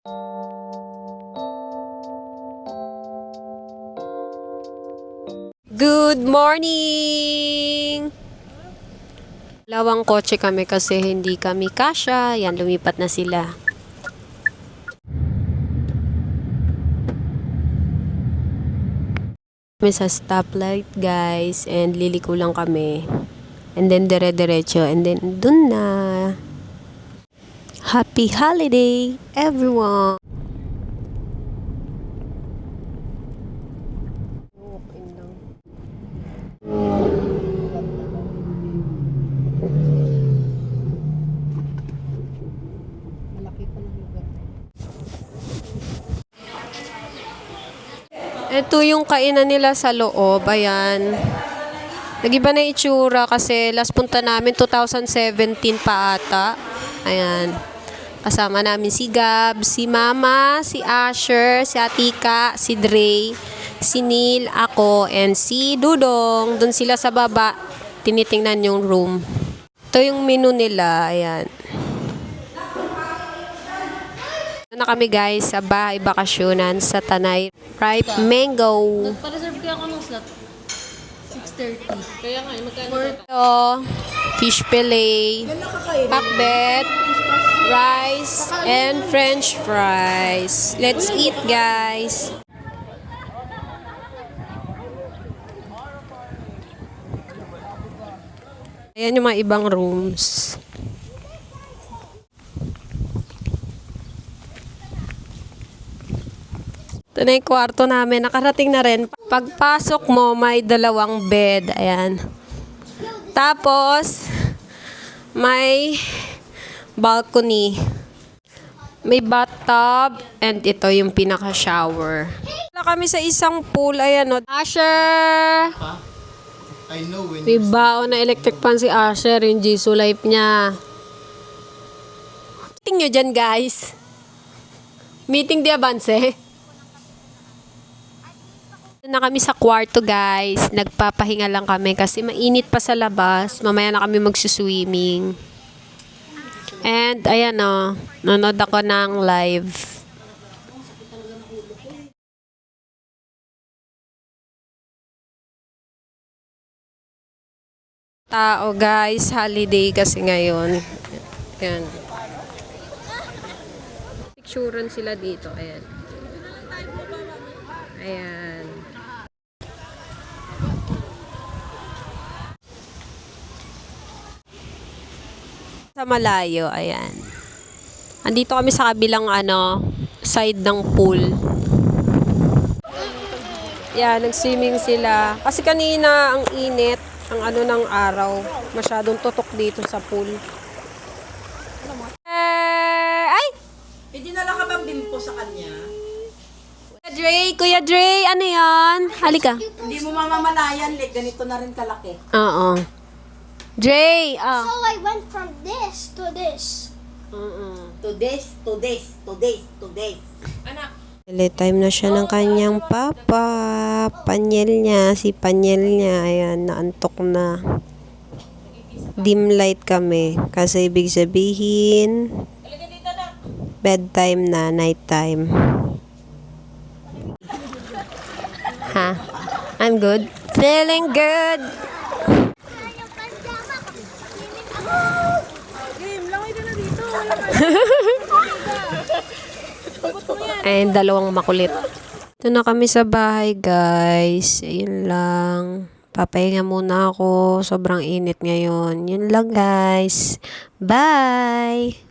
Good morning! Dalawang kotse kami kasi hindi kami kasya. Yan, lumipat na sila. Kami sa stoplight, guys. And liliko lang kami. And then dire-diretso. And then dun na. Happy holiday, everyone! Ito yung kainan nila sa loob. Ayan. Nag-iba na itsura kasi last punta namin 2017 pa ata. Ayan. Kasama namin si Gab, si Mama, si Asher, si Atika, si Dre, si Neil, ako, and si Dudong. Doon sila sa baba. Tinitingnan yung room. Ito yung menu nila. Ayan. Na kami guys sa bahay bakasyonan sa Tanay Ripe Mango. Nagpa-reserve kaya ako ng slot. 6:30. Kaya nga, magkano Ito, fish fillet, pakbet, rice, and french fries. Let's eat guys. Ayan yung mga ibang rooms. Ito na yung kwarto namin. Nakarating na rin. Pagpasok mo, may dalawang bed. Ayan. Tapos, may balcony. May bathtub. And ito yung pinaka-shower. Wala kami sa isang pool. Ayan o. Asher! I know when May baon na electric fan si Asher. Yung Jisoo Life niya. Meeting nyo dyan, guys. Meeting di Avance. Na kami sa kwarto guys, nagpapahinga lang kami kasi mainit pa sa labas, mamaya na kami magsuswimming. And ayan o, nanood ako ng live. Tao guys, holiday kasi ngayon. Ayan. Picturean sila dito, ayan. Ayan. Sa malayo, ayan. Andito kami sa kabilang side ng pool. Yan, nag-swimming sila. Kasi kanina ang init, ang ng araw. Masyadong tutok dito sa pool. Ay! dinala ka bang bimpo sa kanya? Kuya Dre, ano yan? Halika. Hindi mo mamamalayan, ganito na rin kalaki. Oo. Dre, So I went from this to this. To this. Anak. Time na siya ng kanyang papa. Si Panyel niya. Ayan, naantok na. Dim light kami. Kasi ibig sabihin, bedtime na, nighttime. Ha? I'm good. Feeling good. Ayun, dalawang makulit. Ito na kami sa bahay, guys. Ayun lang. Papahinga muna ako. Sobrang init ngayon. Yun lang, guys. Bye!